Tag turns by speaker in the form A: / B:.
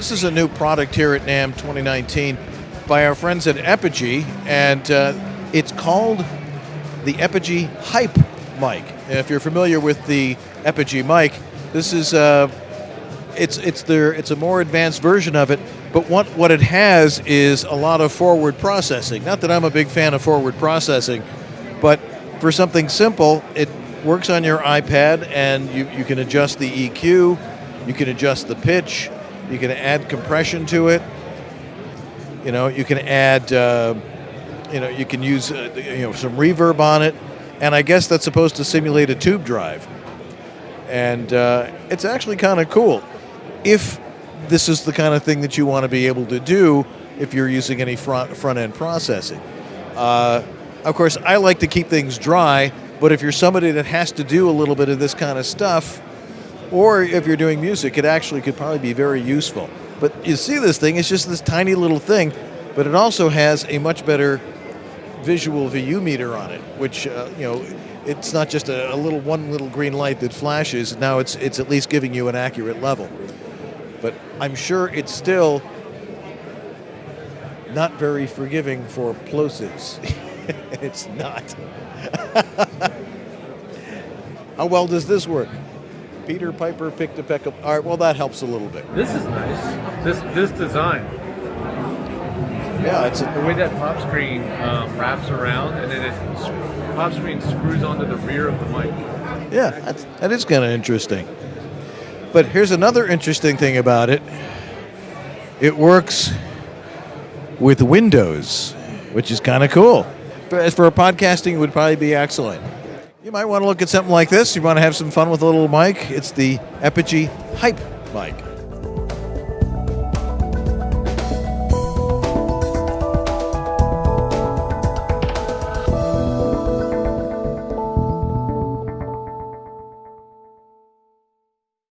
A: This is a new product here at NAMM 2019 by our friends at Apogee, and it's called the Apogee Hype mic. And if you're familiar with the Apogee mic, this is it's a more advanced version of it. But what it has is a lot of forward processing. Not that I'm a big fan of forward processing, but for something simple, it works on your iPad, and you can adjust the EQ, you can adjust the pitch, you can add compression to it. You can add, you can use, some reverb on it, and I guess that's supposed to simulate a tube drive. And it's actually kind of cool if this is the kind of thing that you want to be able to do if you're using any front-end processing. Of course, I like to keep things dry, but if you're somebody that has to do a little bit of this kind of stuff, or if you're doing music, it actually could probably be very useful. But you see this thing, it's just this tiny little thing, but it also has a much better visual VU meter on it, which, it's not just one little green light that flashes. Now it's at least giving you an accurate level. But I'm sure it's still not very forgiving for plosives. It's not. How well does this work? Peter Piper picked a peck of... All right, well, that helps a little bit.
B: This is nice. This design.
A: Yeah,
B: the way that pop screen wraps around, and then pop screen screws onto the rear of the mic.
A: Yeah, that is kind of interesting. But here's another interesting thing about it. It works with Windows, which is kind of cool. As for podcasting, it would probably be excellent. You might want to look at something like this. You want to have some fun with a little mic. It's the Apogee Hype mic.